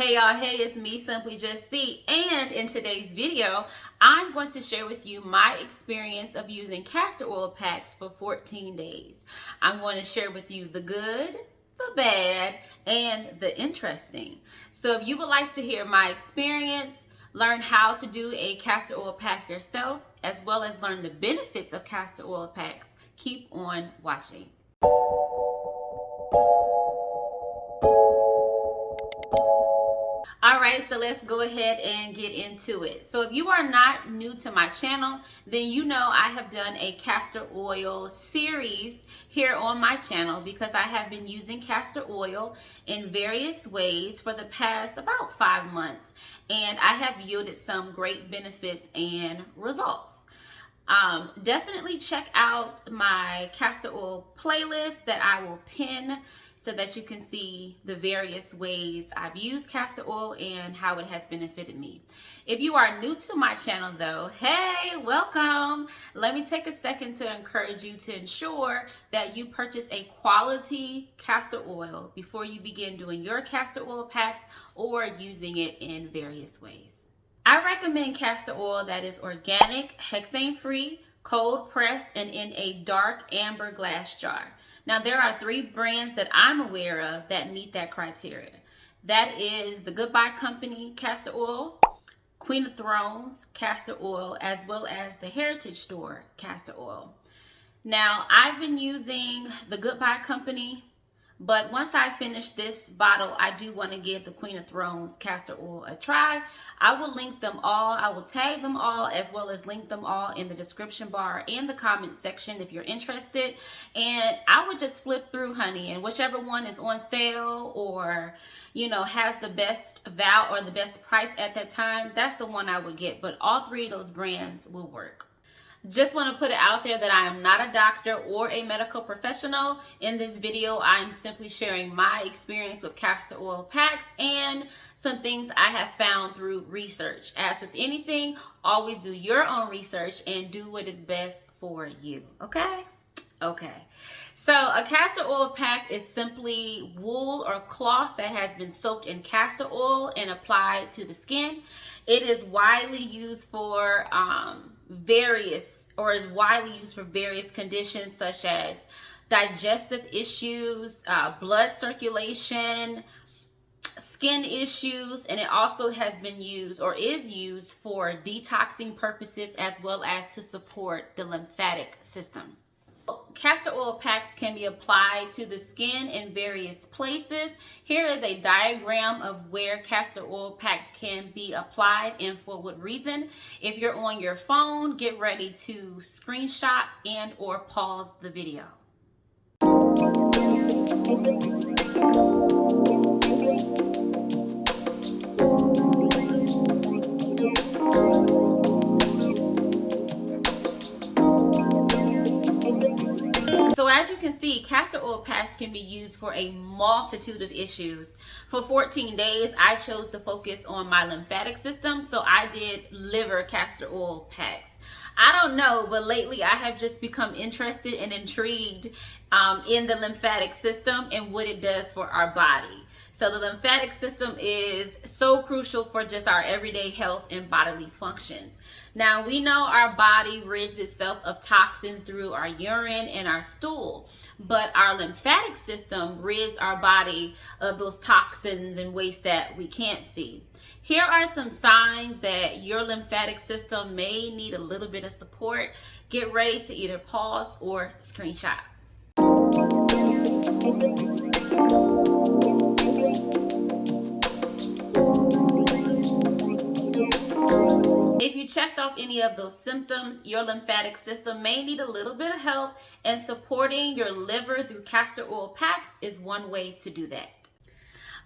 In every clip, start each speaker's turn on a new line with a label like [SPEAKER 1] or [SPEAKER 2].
[SPEAKER 1] Hey y'all, hey, it's me, Simply Just C, and in today's video, I'm going to share with you my experience of using castor oil packs for 14 days. I'm going to share with you the good, the bad, and the interesting. So if you would like to hear my experience, learn how to do a castor oil pack yourself, as well as learn the benefits of castor oil packs, keep on watching. Alright, so let's go ahead and get into it. So if you are not new to my channel, then you know I have done a castor oil series here on my channel because I have been using castor oil in various ways for the past about 5 months, and I have yielded some great benefits and results. Definitely check out my castor oil playlist that I will pin so that you can see the various ways I've used castor oil and how it has benefited me. If you are new to my channel though, hey, welcome. Let me take a second to encourage you to ensure that you purchase a quality castor oil before you begin doing your castor oil packs or using it in various ways. I recommend castor oil that is organic, hexane-free, cold pressed, and in a dark amber glass jar. Now there are 3 brands that I'm aware of that meet that criteria. That is the Goodbye Company castor oil, Queen of Thrones castor oil, as well as the Heritage Store castor oil. Now I've been using the Goodbye Company, but once I finish this bottle, I do want to give the Queen of Thrones castor oil a try. I will link them all. I will tag them all as well as link them all in the description bar and the comment section if you're interested. And I would just flip through, honey, and whichever one is on sale or, you know, has the best val or the best price at that time, that's the one I would get. But all 3 of those brands will work. Just want to put it out there that I am not a doctor or a medical professional. In this video, I'm simply sharing my experience with castor oil packs and some things I have found through research. As with anything, always do your own research and do what is best for you, okay? Okay. So a castor oil pack is simply wool or cloth that has been soaked in castor oil and applied to the skin. It is widely used for is widely used for various conditions such as digestive issues, blood circulation, skin issues, and it also has been used or is used for detoxing purposes as well as to support the lymphatic system. Castor oil packs can be applied to the skin in various places. Here is a diagram of where castor oil packs can be applied and for what reason. If you're on your phone, get ready to screenshot and or pause the video. So as you can see, castor oil packs can be used for a multitude of issues. For 14 days, I chose to focus on my lymphatic system, so I did liver castor oil packs. I don't know, but lately I have just become interested and intrigued in the lymphatic system and what it does for our body. So the lymphatic system is so crucial for just our everyday health and bodily functions. Now, we know our body rids itself of toxins through our urine and our stool, but our lymphatic system rids our body of those toxins and waste that we can't see. Here are some signs that your lymphatic system may need a little bit of support. Get ready to either pause or screenshot. If you checked off any of those symptoms, your lymphatic system may need a little bit of help, and supporting your liver through castor oil packs is one way to do that.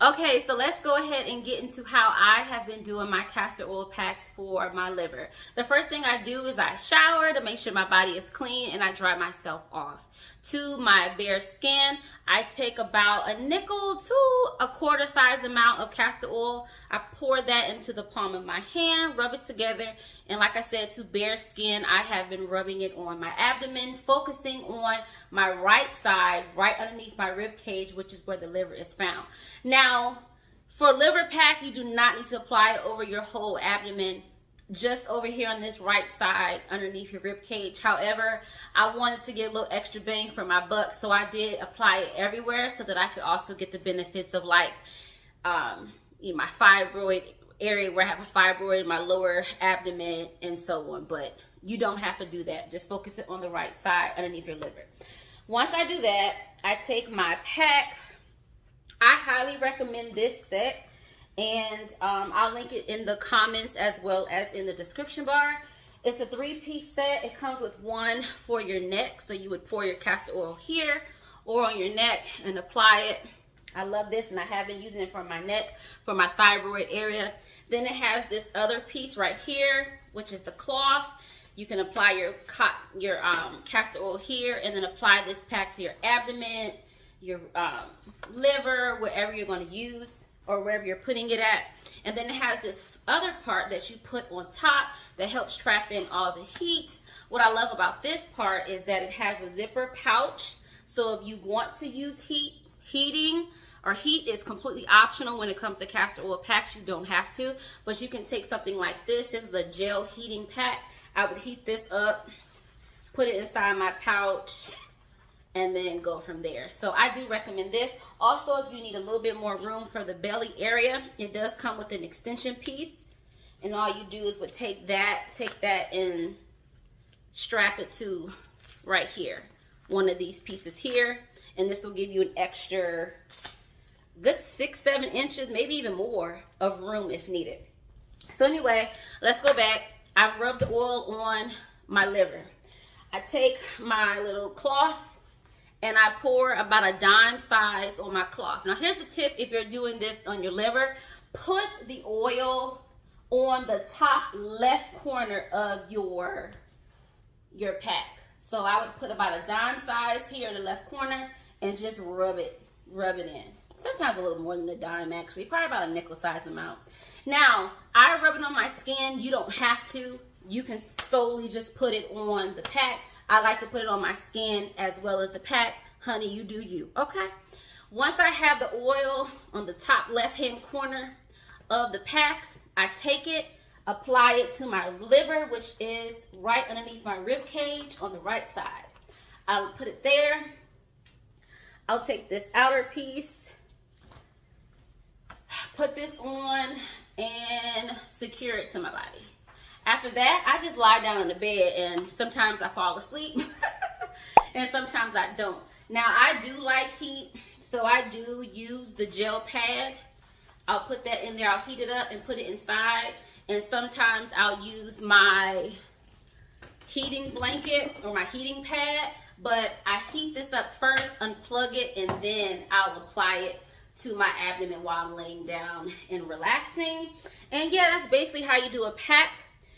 [SPEAKER 1] Okay, so let's go ahead and get into how I have been doing my castor oil packs for my liver. The first thing I do is I shower to make sure my body is clean and I dry myself off. To my bare skin, I take about a nickel to a quarter size amount of castor oil. I pour that into the palm of my hand, rub it together, and like I said, to bare skin, I have been rubbing it on my abdomen, focusing on my right side, right underneath my rib cage, which is where the liver is found. Now, For liver pack, you do not need to apply it over your whole abdomen, just over here on this right side underneath your rib cage. However, I wanted to get a little extra bang for my buck, so I did apply it everywhere so that I could also get the benefits of like my fibroid area, where I have a fibroid, my lower abdomen, and so on. But you don't have to do that. Just focus it on the right side underneath your liver. Once I do that, I take my pack. I highly recommend this set, and I'll link it in the comments as well as in the description bar. It's a 3-piece set. It comes with one for your neck, so you would pour your castor oil here or on your neck and apply it. I love this, and I have been using it for my neck, for my thyroid area. Then it has this other piece right here, which is the cloth. You can apply your castor oil here, and then apply this pack to your abdomen, your liver, wherever you're going to use or wherever you're putting it at. And then it has this other part that you put on top that helps trap in all the heat. What I love about this part is that it has a zipper pouch. So if you want to use heat is completely optional when it comes to castor oil packs. You don't have to, but you can take something like this. This is a gel heating pack. I would heat this up, put it inside my pouch, and then go from there. So I do recommend this. Also, if you need a little bit more room for the belly area, it does come with an extension piece. And all you do is take that and strap it to right here. One of these pieces here. And this will give you an extra good 6-7 inches, maybe even more of room if needed. So anyway, let's go back. I've rubbed the oil on my liver. I take my little cloth and I pour about a dime size on my cloth. Now here's the tip if you're doing this on your liver. Put the oil on the top left corner of your pack. So I would put about a dime size here in the left corner and just rub it in. Sometimes a little more than a dime actually, probably about a nickel size amount. Now, I rub it on my skin. You don't have to. You can solely just put it on the pack. I like to put it on my skin as well as the pack. Honey, you do you, okay? Once I have the oil on the top left-hand corner of the pack, I take it, apply it to my liver, which is right underneath my rib cage on the right side. I'll put it there. I'll take this outer piece, put this on, and secure it to my body. After that, I just lie down on the bed, and sometimes I fall asleep and sometimes I don't. Now, I do like heat, so I do use the gel pad. I'll put that in there. I'll heat it up and put it inside, and sometimes I'll use my heating blanket or my heating pad, but I heat this up first, unplug it, and then I'll apply it to my abdomen while I'm laying down and relaxing. And yeah, that's basically how you do a pack.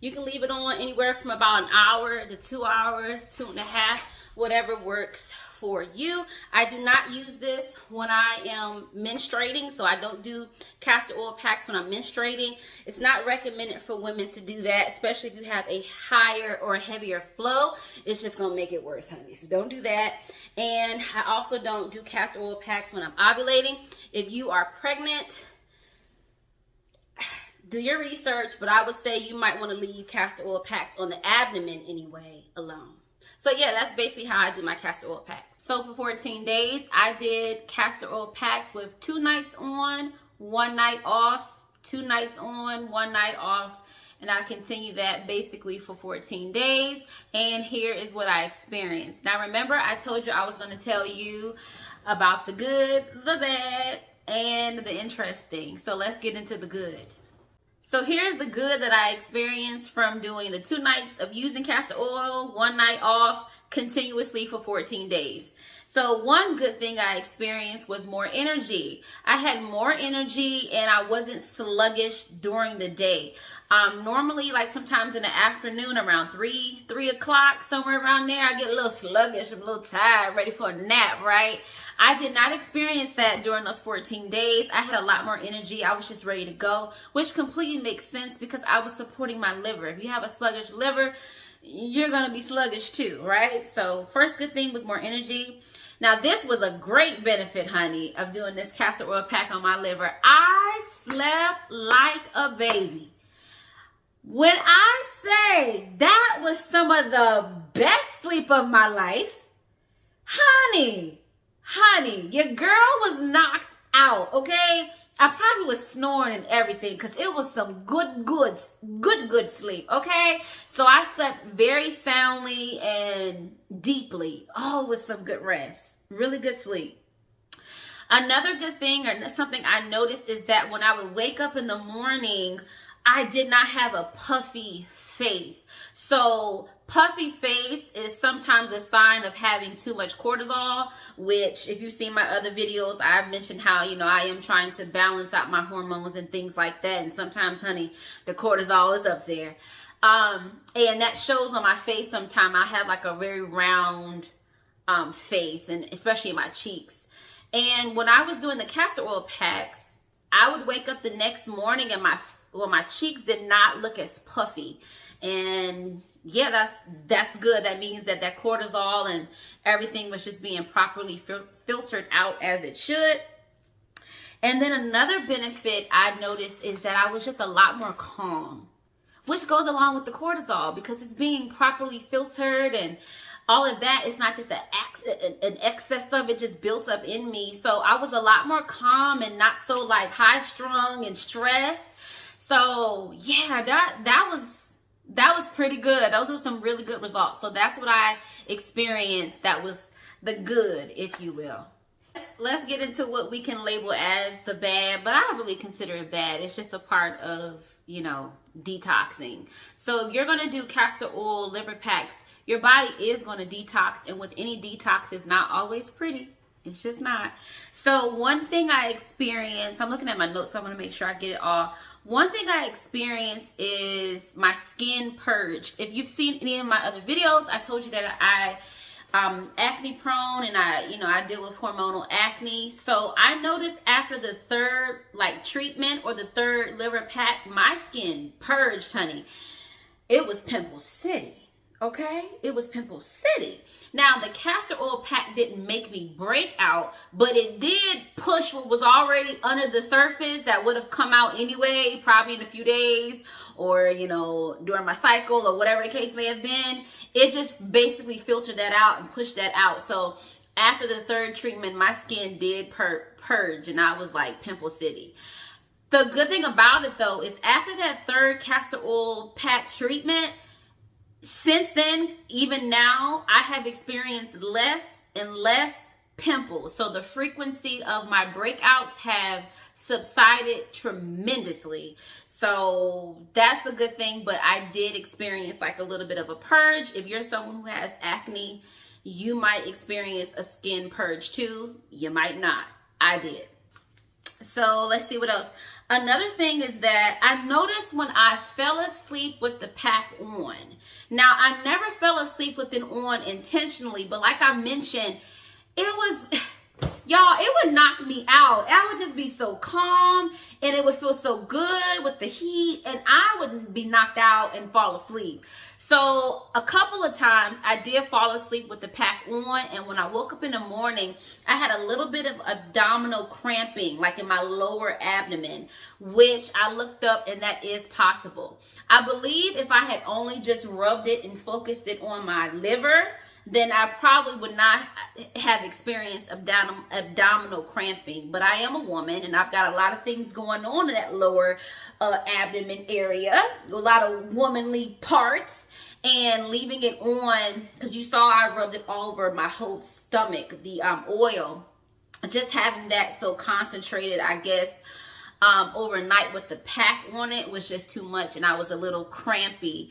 [SPEAKER 1] You can leave it on anywhere from about an hour to 2 hours, 2.5, whatever works for you. I do not use this when I am menstruating, so I don't do castor oil packs when I'm menstruating. It's not recommended for women to do that, especially if you have a higher or heavier flow. It's just gonna make it worse, honey. So don't do that. And I also don't do castor oil packs when I'm ovulating. If you are pregnant, do your research, but I would say you might want to leave castor oil packs on the abdomen anyway alone. So yeah, that's basically how I do my castor oil packs. So for 14 days, I did castor oil packs with 2 nights on, 1 night off, 2 nights on, 1 night off, and I continue that basically for 14 days. And here is what I experienced. Now remember, I told you I was going to tell you about the good, the bad, and the interesting. So let's get into the good. So here's the good that I experienced from doing the 2 nights of using castor oil, 1 night off, continuously for 14 days. So one good thing I experienced was more energy. I had more energy and I wasn't sluggish during the day. Normally, like sometimes in the afternoon around 3 o'clock, somewhere around there, I get a little sluggish, I'm a little tired, ready for a nap, right? I did not experience that during those 14 days. I had a lot more energy. I was just ready to go, which completely makes sense because I was supporting my liver. If you have a sluggish liver, you're going to be sluggish too, right? So first good thing was more energy. Now, this was a great benefit, honey, of doing this castor oil pack on my liver. I slept like a baby. When I say that was some of the best sleep of my life, honey, your girl was knocked out, okay? I probably was snoring and everything because it was some good sleep, okay? So I slept very soundly and deeply. Oh, it was some good rest. Really good sleep. Another good thing, or something I noticed, is that when I would wake up in the morning, I did not have a puffy face. So puffy face is sometimes a sign of having too much cortisol, which if you've seen my other videos, I've mentioned how, I am trying to balance out my hormones and things like that. And sometimes, honey, the cortisol is up there. And that shows on my face sometimes. I have like a very round face, and especially in my cheeks. And when I was doing the castor oil packs, I would wake up the next morning and my cheeks did not look as puffy. And yeah, that's good. That means that cortisol and everything was just being properly filtered out as it should. And then another benefit I noticed is that I was just a lot more calm, which goes along with the cortisol because it's being properly filtered and all of that. It's not just an excess of it just built up in me. So I was a lot more calm and not so like high strung and stressed. So yeah, that was pretty good. Those were some really good results. So that's what I experienced. That was the good, if you will. Let's get into what we can label as the bad, but I don't really consider it bad. It's just a part of, detoxing. So if you're going to do castor oil liver packs, your body is going to detox, and with any detox, it's not always pretty. It's just not. So one thing I experienced, I'm looking at my notes, so I'm going to make sure I get it all. One thing I experienced is my skin purged. If you've seen any of my other videos, I told you that I'm acne prone, and I deal with hormonal acne. So I noticed after the third treatment or the third liver pack, my skin purged, honey. It was pimple city. Okay, it was pimple city. Now, the castor oil pack didn't make me break out, but it did push what was already under the surface that would have come out anyway, probably in a few days or, during my cycle or whatever the case may have been. It just basically filtered that out and pushed that out. So after the third treatment, my skin did purge, and I was like pimple city. The good thing about it, though, is after that third castor oil pack treatment, since then, even now, I have experienced less and less pimples. So the frequency of my breakouts have subsided tremendously. So that's a good thing, but I did experience like a little bit of a purge. If you're someone who has acne, you might experience a skin purge too. You might not. I did. So let's see what else. Another thing is that I noticed when I fell asleep with the pack on. Now, I never fell asleep with it on intentionally, but like I mentioned, it was, y'all, it would knock me out. I would just be so calm, and it would feel so good with the heat, and I would be knocked out and fall asleep. So a couple of times I did fall asleep with the pack on, and when I woke up in the morning, I had a little bit of abdominal cramping, like in my lower abdomen, which I looked up, and that is possible. I believe if I had only just rubbed it and focused it on my liver, then I probably would not have experienced abdominal cramping. But I am a woman, and I've got a lot of things going on in that lower abdomen area, a lot of womanly parts, and leaving it on, because you saw I rubbed it all over my whole stomach, the oil, just having that so concentrated, I guess, overnight with the pack on it was just too much, and I was a little crampy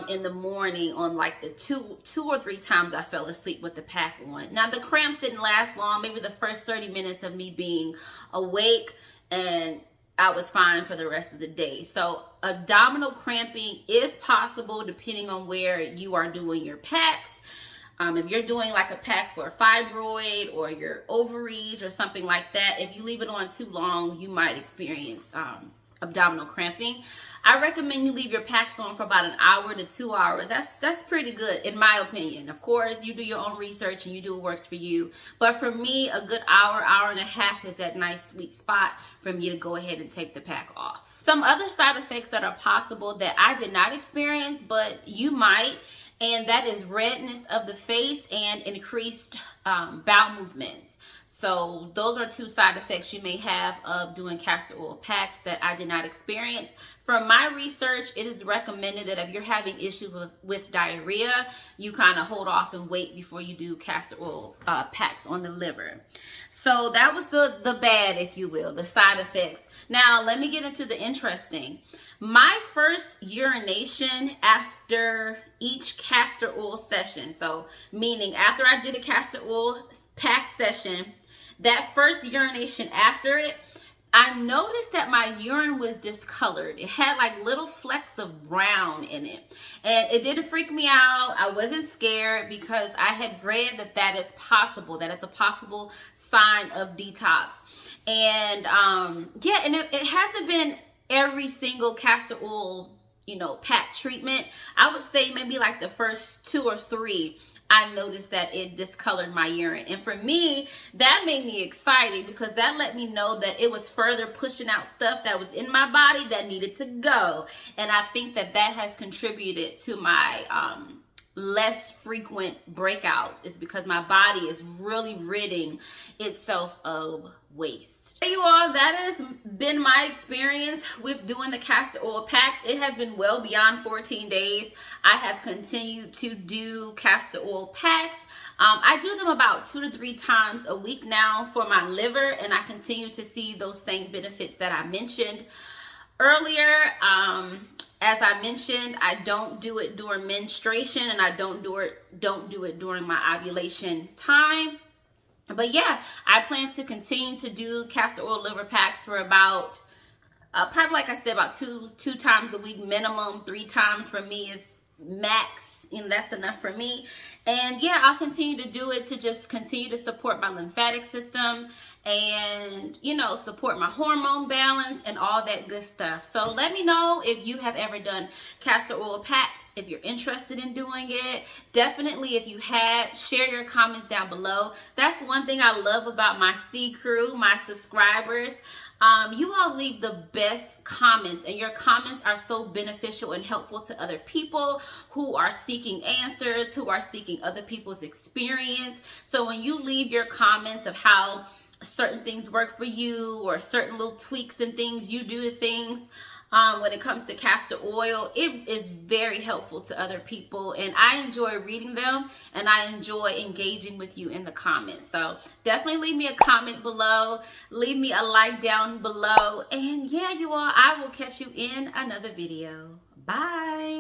[SPEAKER 1] in the morning on like the two or three times I fell asleep with the pack on. Now, the cramps didn't last long, maybe the first 30 minutes of me being awake, and I was fine for the rest of the day. So abdominal cramping is possible depending on where you are doing your packs. If you're doing like a pack for a fibroid or your ovaries or something like that, if you leave it on too long, you might experience abdominal cramping, I recommend you leave your packs on for about an hour to 2 hours. That's pretty good in my opinion. Of course, you do your own research and you do what works for you. But for me, a good hour, hour and a half is that nice sweet spot for me to go ahead and take the pack off. Some other side effects that are possible that I did not experience, but you might, and that is redness of the face and increased bowel movements. So those are two side effects you may have of doing castor oil packs that I did not experience. From my research, it is recommended that if you're having issues with diarrhea, you kind of hold off and wait before you do castor oil packs on the liver. So that was the bad, if you will, the side effects. Now, let me get into the interesting. My first urination after each castor oil session, so meaning after I did a castor oil pack session, that first urination after it, I noticed that my urine was discolored. It had like little flecks of brown in it. And it didn't freak me out. I wasn't scared because I had read that that is possible. That is a possible sign of detox. And yeah, and it hasn't been every single castor oil, pack treatment. I would say maybe like the first 2 or 3. I noticed that it discolored my urine. And for me, that made me excited because that let me know that it was further pushing out stuff that was in my body that needed to go. And I think that that has contributed to my less frequent breakouts. It's because my body is really ridding itself of waste. Hey you all, that has been my experience with doing the castor oil packs. It has been well beyond 14 days. I have continued to do castor oil packs. I do them about 2 to 3 times a week now for my liver, and I continue to see those same benefits that I mentioned earlier. As I mentioned, I don't do it during menstruation, and I don't do it during my ovulation time. But yeah, I plan to continue to do castor oil liver packs for about, probably like I said, about two times a week minimum. 3 times for me is max. That's enough for me. And yeah, I'll continue to do it to just continue to support my lymphatic system and, support my hormone balance and all that good stuff. So let me know if you have ever done castor oil packs, if you're interested in doing it. Definitely, if you had, share your comments down below. That's one thing I love about my C crew, my subscribers. You all leave the best comments, and your comments are so beneficial and helpful to other people who are seeking answers, who are seeking other people's experience. So when you leave your comments of how certain things work for you, or certain little tweaks and things you do to things when it comes to castor oil, it is very helpful to other people, and I enjoy reading them, and I enjoy engaging with you in the comments. So definitely leave me a comment below, leave me a like down below, and yeah, you all, I will catch you in another video. Bye.